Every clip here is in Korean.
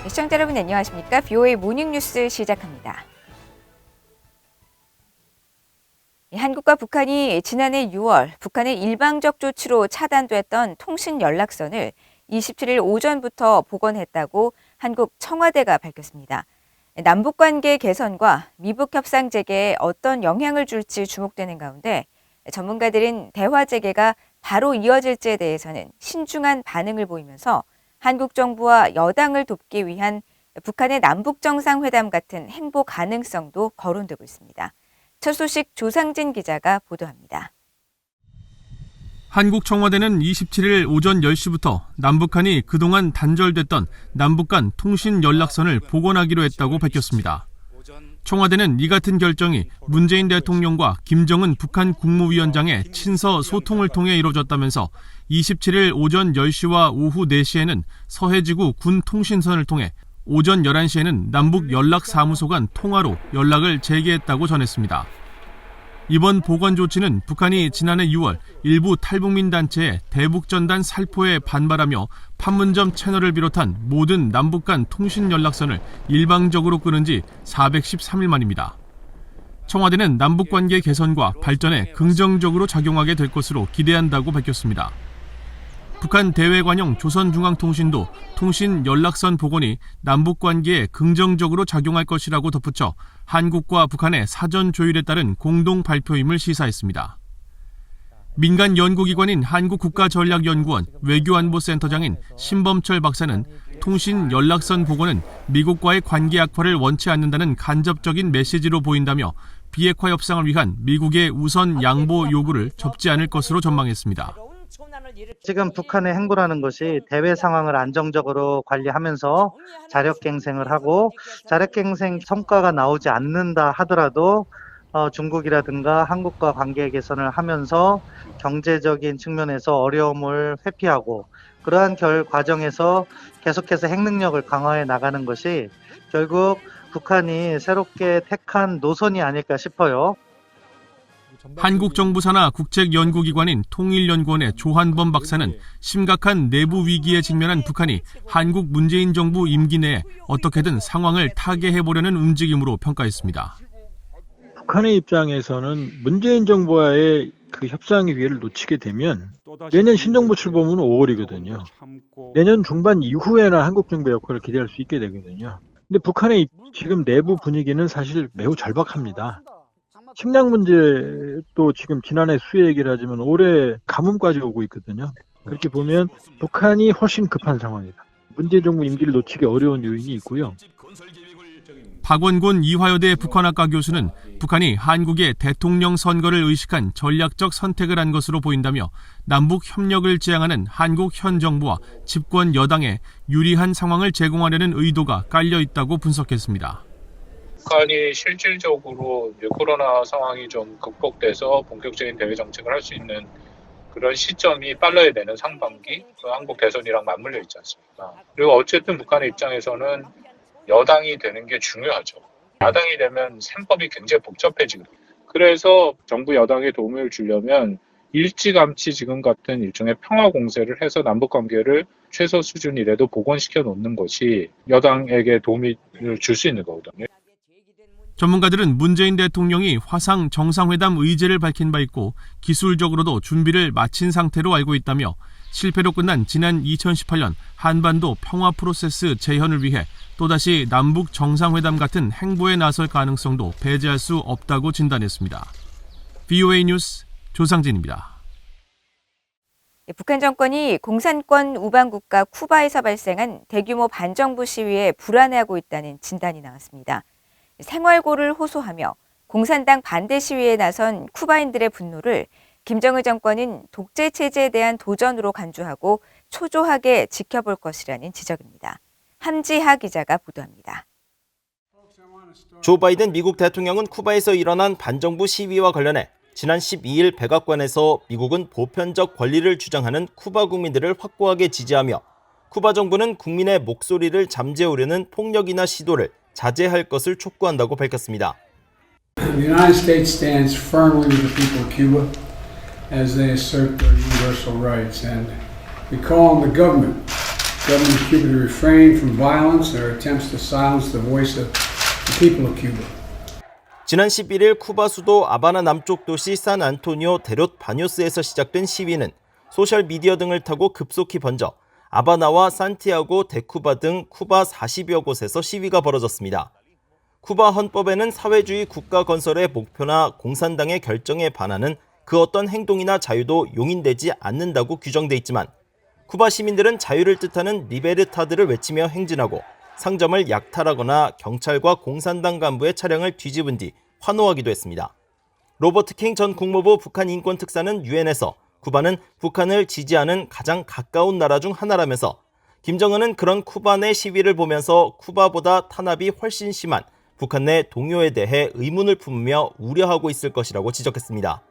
시청자 여러분 안녕하십니까? BOA 모닝뉴스 시작합니다. 한국과 북한이 지난해 6월 북한의 일방적 조치로 차단됐던 통신 연락선을 27일 오전부터 복원했다고 한국 청와대가 밝혔습니다. 남북관계 개선과 미북 협상 재개에 어떤 영향을 줄지 주목되는 가운데 전문가들은 대화 재개가 바로 이어질지에 대해서는 신중한 반응을 보이면서 한국 정부와 여당을 돕기 위한 북한의 남북 정상회담 같은 행보 가능성도 거론되고 있습니다. 첫 소식 조상진 기자가 보도합니다. 한국 청와대는 27일 오전 10시부터 남북한이 그동안 단절됐던 남북 간 통신 연락선을 복원하기로 했다고 밝혔습니다. 청와대는 이 같은 결정이 문재인 대통령과 김정은 북한 국무위원장의 친서 소통을 통해 이루어졌다면서 27일 오전 10시와 오후 4시에는 서해지구 군 통신선을 통해 오전 11시에는 남북 연락사무소 간 통화로 연락을 재개했다고 전했습니다. 이번 복원 조치는 북한이 지난해 6월 일부 탈북민 단체의 대북전단 살포에 반발하며 판문점 채널을 비롯한 모든 남북 간 통신 연락선을 일방적으로 끊은 지 413일 만입니다. 청와대는 남북관계 개선과 발전에 긍정적으로 작용하게 될 것으로 기대한다고 밝혔습니다. 북한 대외관용 조선중앙통신도 통신 연락선 복원이 남북관계에 긍정적으로 작용할 것이라고 덧붙여 한국과 북한의 사전 조율에 따른 공동 발표임을 시사했습니다. 민간 연구기관인 한국국가전략연구원 외교안보센터장인 신범철 박사는 통신 연락선 복원은 미국과의 관계 악화를 원치 않는다는 간접적인 메시지로 보인다며 비핵화 협상을 위한 미국의 우선 양보 요구를 접지 않을 것으로 전망했습니다. 지금 북한의 행보라는 것이 대외 상황을 안정적으로 관리하면서 자력갱생을 하고 자력갱생 성과가 나오지 않는다 하더라도 중국이라든가 한국과 관계 개선을 하면서 경제적인 측면에서 어려움을 회피하고 그러한 과정에서 계속해서 핵능력을 강화해 나가는 것이 결국 북한이 새롭게 택한 노선이 아닐까 싶어요. 한국 정부 산하 국책연구기관인 통일연구원의 조한범 박사는 심각한 내부 위기에 직면한 북한이 한국 문재인 정부 임기 내에 어떻게든 상황을 타개해보려는 움직임으로 평가했습니다. 북한의 입장에서는 문재인 정부와의 그 협상의 기회를 놓치게 되면 내년 신정부 출범은 5월이거든요. 내년 중반 이후에나 한국 정부의 역할을 기대할 수 있게 되거든요. 근데 북한의 지금 내부 분위기는 사실 매우 절박합니다. 식량 문제도 지금 지난해 수해 얘기를 하지만 올해 가뭄까지 오고 있거든요. 그렇게 보면 북한이 훨씬 급한 상황이다. 문재인 정부 임기를 놓치기 어려운 요인이 있고요. 박원곤 이화여대 북한학과 교수는 북한이 한국의 대통령 선거를 의식한 전략적 선택을 한 것으로 보인다며 남북 협력을 지향하는 한국 현 정부와 집권 여당에 유리한 상황을 제공하려는 의도가 깔려 있다고 분석했습니다. 북한이 실질적으로 코로나 상황이 좀 극복돼서 본격적인 대외 정책을 할 수 있는 그런 시점이 빨라야 되는 상반기, 한국 대선이랑 맞물려 있지 않습니까? 그리고 어쨌든 북한의 입장에서는 여당이 되는 게 중요하죠. 야당이 되면 셈법이 굉장히 복잡해지거든요. 그래서 정부 여당에 도움을 주려면 일찌감치 지금 같은 일종의 평화 공세를 해서 남북 관계를 최소 수준이라도 복원시켜 놓는 것이 여당에게 도움을 줄 수 있는 거거든요. 전문가들은 문재인 대통령이 화상 정상회담 의제를 밝힌 바 있고 기술적으로도 준비를 마친 상태로 알고 있다며 실패로 끝난 지난 2018년 한반도 평화 프로세스 재현을 위해 또다시 남북 정상회담 같은 행보에 나설 가능성도 배제할 수 없다고 진단했습니다. BOA 뉴스 조상진입니다. 북한 정권이 공산권 우방국가 쿠바에서 발생한 대규모 반정부 시위에 불안해하고 있다는 진단이 나왔습니다. 생활고를 호소하며 공산당 반대 시위에 나선 쿠바인들의 분노를 김정은 정권은 독재 체제에 대한 도전으로 간주하고 초조하게 지켜볼 것이라는 지적입니다. 함지하 기자가 보도합니다. 조 바이든 미국 대통령은 쿠바에서 일어난 반정부 시위와 관련해 지난 12일 백악관에서 미국은 보편적 권리를 주장하는 쿠바 국민들을 확고하게 지지하며 쿠바 정부는 국민의 목소리를 잠재우려는 폭력이나 시도를 자제할 것을 촉구한다고 밝혔습니다. The United States stands firmly with the people of Cuba as they assert their universal rights, and we call on the government government of Cuba to refrain from violence or attempts to silence the voice of the people of Cuba. 지난 11일 쿠바 수도 아바나 남쪽 도시 산안토니오 데롯 바뇨스에서 시작된 시위는 소셜미디어 등을 타고 급속히 번져 아바나와 산티아고 데쿠바 등 쿠바 40여 곳에서 시위가 벌어졌습니다. 쿠바 헌법에는 사회주의 국가 건설의 목표나 공산당의 결정에 반하는 그 어떤 행동이나 자유도 용인되지 않는다고 규정돼 있지만 쿠바 시민들은 자유를 뜻하는 리베르타드를 외치며 행진하고 상점을 약탈하거나 경찰과 공산당 간부의 차량을 뒤집은 뒤 환호하기도 했습니다. 로버트 킹 전 국무부 북한 인권특사는 유엔에서 쿠바는 북한을 지지하는 가장 가까운 나라 중 하나라면서 김정은은 그런 쿠바 내 시위를 보면서 쿠바보다 탄압이 훨씬 심한 북한 내 동요에 대해 의문을 품으며 우려하고 있을 것이라고 지적했습니다.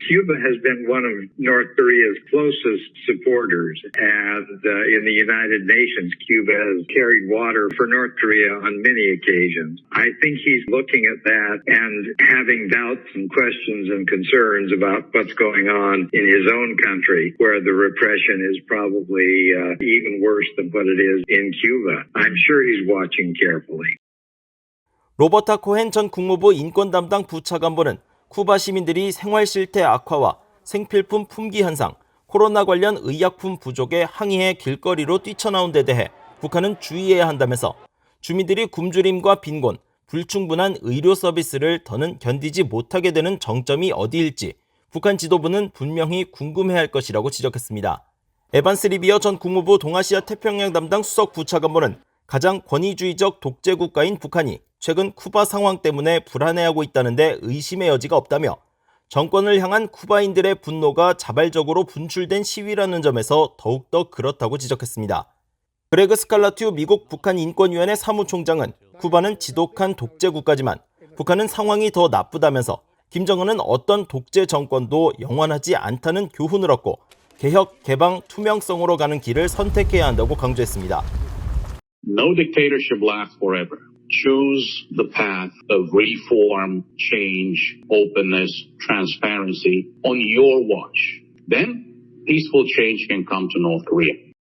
Cuba has been one of North Korea's closest supporters, and in the United Nations, Cuba has carried water for North Korea on many occasions. I think he's looking at that and having doubts and questions and concerns about what's going on in his own country, where the repression is probably even worse than what it is in Cuba. I'm sure he's watching carefully. 로버타 코헨 전 국무부 인권 담당 부차관보는 쿠바 시민들이 생활 실태 악화와 생필품 품귀 현상, 코로나 관련 의약품 부족에 항의해 길거리로 뛰쳐나온 데 대해 북한은 주의해야 한다면서 주민들이 굶주림과 빈곤, 불충분한 의료 서비스를 더는 견디지 못하게 되는 정점이 어디일지 북한 지도부는 분명히 궁금해할 것이라고 지적했습니다. 에반스 리비어 전 국무부 동아시아 태평양 담당 수석 부차관보는 가장 권위주의적 독재 국가인 북한이 최근 쿠바 상황 때문에 불안해하고 있다는데 의심의 여지가 없다며 정권을 향한 쿠바인들의 분노가 자발적으로 분출된 시위라는 점에서 더욱더 그렇다고 지적했습니다. 그레그 스칼라튜 미국 북한 인권위원회 사무총장은 쿠바는 지독한 독재 국가지만 북한은 상황이 더 나쁘다면서 김정은은 어떤 독재 정권도 영원하지 않다는 교훈을 얻고 개혁, 개방, 투명성으로 가는 길을 선택해야 한다고 강조했습니다. No dictatorship lasts forever. Choose the path of reform, change, openness, transparency on your watch. Then peaceful change can come to North Korea.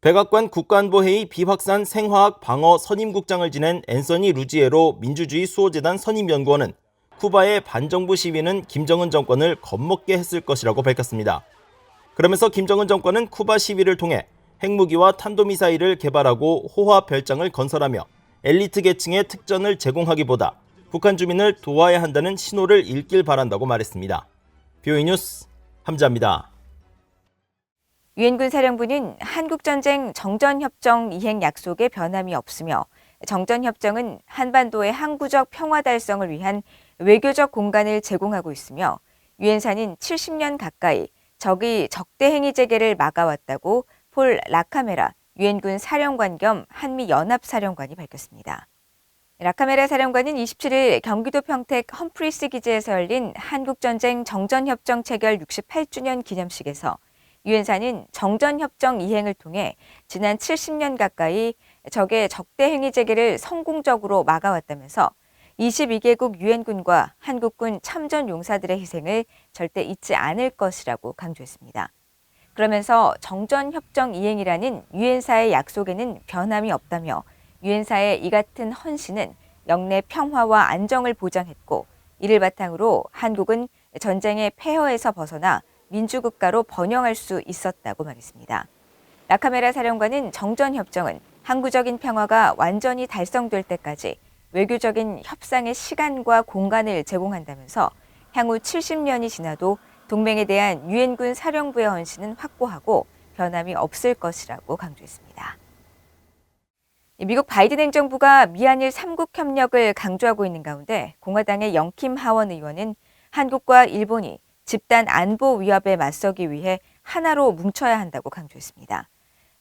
백악관 국가안보회의 비확산 생화학 방어 선임국장을 지낸 앤서니 루지에로 민주주의 수호재단 선임연구원은 쿠바의 반정부 시위는 김정은 정권을 겁먹게 했을 것이라고 밝혔습니다. 그러면서 김정은 정권은 쿠바 시위를 통해 핵무기와 탄도미사일을 개발하고 호화 별장을 건설하며 엘리트 계층의 특전을 제공하기보다 북한 주민을 도와야 한다는 신호를 읽길 바란다고 말했습니다. BOE 뉴스 함자입니다. 유엔군 사령부는 한국전쟁 정전협정 이행 약속에 변함이 없으며 정전협정은 한반도의 항구적 평화 달성을 위한 외교적 공간을 제공하고 있으며 유엔사는 70년 가까이 적이 적대 행위 재개를 막아왔다고 폴 라카메라 유엔군 사령관 겸 한미연합사령관이 밝혔습니다. 라카메라 사령관은 27일 경기도 평택 험프리스 기지에서 열린 한국전쟁 정전협정 체결 68주년 기념식에서 유엔사는 정전협정 이행을 통해 지난 70년 가까이 적의 적대 행위 재개를 성공적으로 막아왔다면서 22개국 유엔군과 한국군 참전 용사들의 희생을 절대 잊지 않을 것이라고 강조했습니다. 그러면서 정전협정 이행이라는 유엔사의 약속에는 변함이 없다며 유엔사의 이 같은 헌신은 영내 평화와 안정을 보장했고 이를 바탕으로 한국은 전쟁의 폐허에서 벗어나 민주국가로 번영할 수 있었다고 말했습니다. 라카메라 사령관은 정전협정은 항구적인 평화가 완전히 달성될 때까지 외교적인 협상의 시간과 공간을 제공한다면서 향후 70년이 지나도 동맹에 대한 유엔군 사령부의 헌신은 확고하고 변함이 없을 것이라고 강조했습니다. 미국 바이든 행정부가 미한일 3국 협력을 강조하고 있는 가운데 공화당의 영킴 하원 의원은 한국과 일본이 집단 안보 위협에 맞서기 위해 하나로 뭉쳐야 한다고 강조했습니다.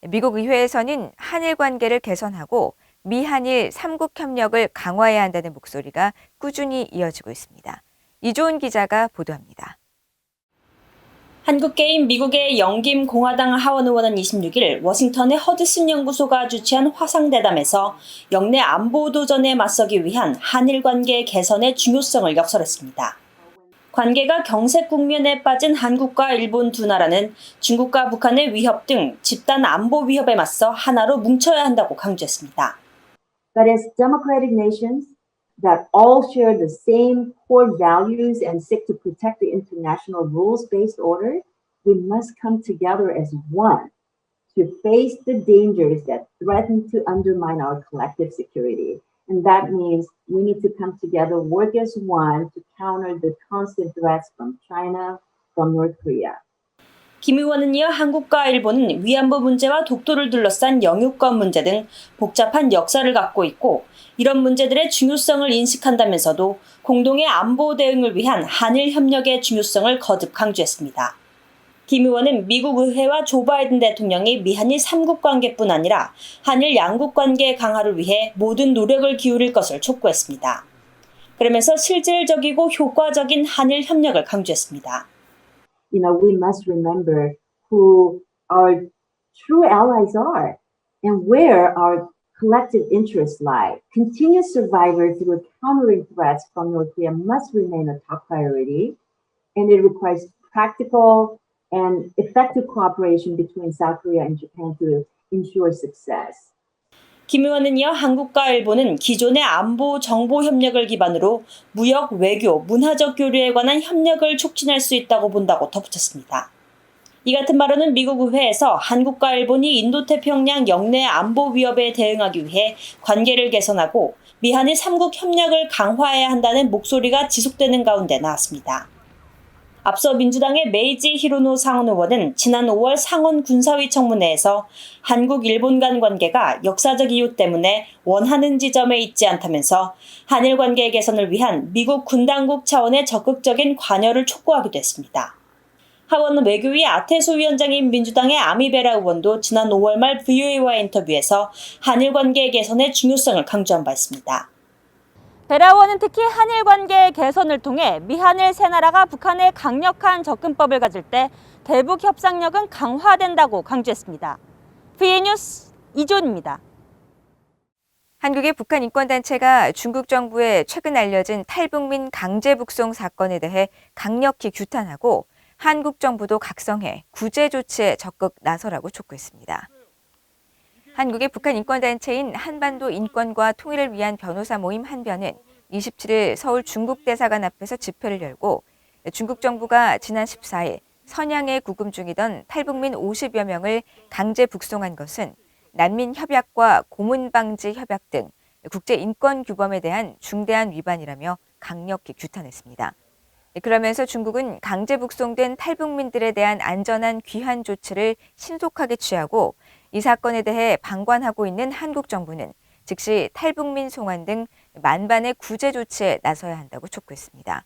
미국 의회에서는 한일 관계를 개선하고 미한일 3국 협력을 강화해야 한다는 목소리가 꾸준히 이어지고 있습니다. 이조은 기자가 보도합니다. 한국계인 미국의 영김 공화당 하원 의원은 26일 워싱턴의 허드슨 연구소가 주최한 화상대담에서 영내 안보 도전에 맞서기 위한 한일 관계 개선의 중요성을 역설했습니다. 관계가 경색 국면에 빠진 한국과 일본 두 나라는 중국과 북한의 위협 등 집단 안보 위협에 맞서 하나로 뭉쳐야 한다고 강조했습니다. But as democratic nations that all share the same core values and seek to protect the international rules-based order, we must come together as one to face the dangers that threaten to undermine our collective security. And that means we need to come together, work as one to counter the constant threats from China, from North Korea. 김 의원은 이어 한국과 일본은 위안부 문제와 독도를 둘러싼 영유권 문제 등 복잡한 역사를 갖고 있고 이런 문제들의 중요성을 인식한다면서도 공동의 안보 대응을 위한 한일 협력의 중요성을 거듭 강조했습니다. 김 의원은 미국 의회와 조 바이든 대통령이 미한일 3국 관계뿐 아니라 한일 양국 관계 강화를 위해 모든 노력을 기울일 것을 촉구했습니다. 그러면서 실질적이고 효과적인 한일 협력을 강조했습니다. We must remember who our true allies are and where our collective interests lie. Continuous survival through countering threats from North Korea must remain a top priority, and it requires practical and effective cooperation between South Korea and Japan to ensure success. 김 의원은 이어 한국과 일본은 기존의 안보 정보 협력을 기반으로 무역, 외교, 문화적 교류에 관한 협력을 촉진할 수 있다고 본다고 덧붙였습니다. 이 같은 발언은 미국 의회에서 한국과 일본이 인도태평양 영내 안보 위협에 대응하기 위해 관계를 개선하고 미한일 3국 협력을 강화해야 한다는 목소리가 지속되는 가운데 나왔습니다. 앞서 민주당의 메이지 히로노 상원 의원은 지난 5월 상원 군사위 청문회에서 한국-일본 간 관계가 역사적 이유 때문에 원하는 지점에 있지 않다면서 한일 관계 개선을 위한 미국 군당국 차원의 적극적인 관여를 촉구하기도 했습니다. 하원 외교위 아테소 위원장인 민주당의 아미베라 의원도 지난 5월 말 VOA와의 인터뷰에서 한일 관계 개선의 중요성을 강조한 바 있습니다. 베라 의원은 특히 한일 관계 개선을 통해 미한일 세 나라가 북한의 강력한 접근법을 가질 때 대북 협상력은 강화된다고 강조했습니다. VA 뉴스 이존입니다. 한국의 북한 인권단체가 중국 정부의 최근 알려진 탈북민 강제 북송 사건에 대해 강력히 규탄하고 한국 정부도 각성해 구제 조치에 적극 나서라고 촉구했습니다. 한국의 북한 인권단체인 한반도 인권과 통일을 위한 변호사 모임 한변은 27일 서울 중국대사관 앞에서 집회를 열고 중국 정부가 지난 14일 선양에 구금 중이던 탈북민 50여 명을 강제 북송한 것은 난민 협약과 고문 방지 협약 등 국제 인권 규범에 대한 중대한 위반이라며 강력히 규탄했습니다. 그러면서 중국은 강제 북송된 탈북민들에 대한 안전한 귀환 조치를 신속하게 취하고 이 사건에 대해 방관하고 있는 한국 정부는 즉시 탈북민 송환 등 만반의 구제 조치에 나서야 한다고 촉구했습니다.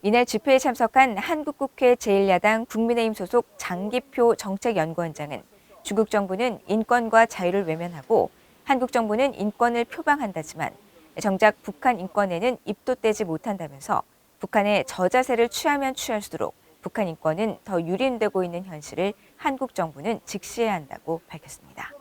이날 집회에 참석한 한국국회 제1야당 국민의힘 소속 장기표 정책연구원장은 중국 정부는 인권과 자유를 외면하고 한국 정부는 인권을 표방한다지만 정작 북한 인권에는 입도 떼지 못한다면서 북한의 저자세를 취하면 취할수록 북한 인권은 더 유린되고 있는 현실을 한국 정부는 직시해야 한다고 밝혔습니다.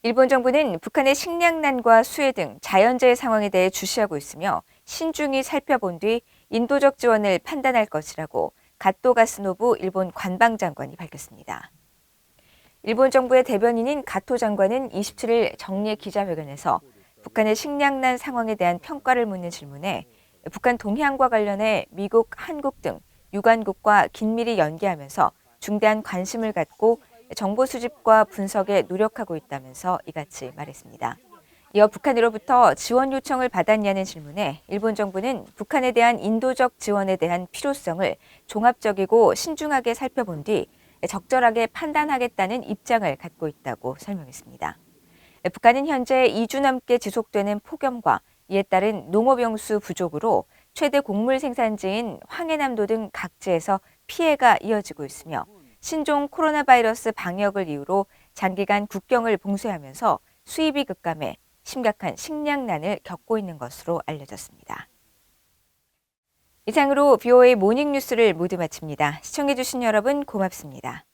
일본 정부는 북한의 식량난과 수해 등 자연재해 상황에 대해 주시하고 있으며 신중히 살펴본 뒤 인도적 지원을 판단할 것이라고 가토 가스노부 일본 관방장관이 밝혔습니다. 일본 정부의 대변인인 가토 장관은 27일 정례 기자회견에서 북한의 식량난 상황에 대한 평가를 묻는 질문에 북한 동향과 관련해 미국, 한국 등 유관국과 긴밀히 연계하면서 중대한 관심을 갖고 정보 수집과 분석에 노력하고 있다면서 이같이 말했습니다. 이어 북한으로부터 지원 요청을 받았냐는 질문에 일본 정부는 북한에 대한 인도적 지원에 대한 필요성을 종합적이고 신중하게 살펴본 뒤 적절하게 판단하겠다는 입장을 갖고 있다고 설명했습니다. 북한은 현재 2주 넘게 지속되는 폭염과 이에 따른 농업용수 부족으로 최대 곡물 생산지인 황해남도 등 각지에서 피해가 이어지고 있으며 신종 코로나 바이러스 방역을 이유로 장기간 국경을 봉쇄하면서 수입이 급감해 심각한 식량난을 겪고 있는 것으로 알려졌습니다. 이상으로 VOA 모닝뉴스를 모두 마칩니다. 시청해주신 여러분 고맙습니다.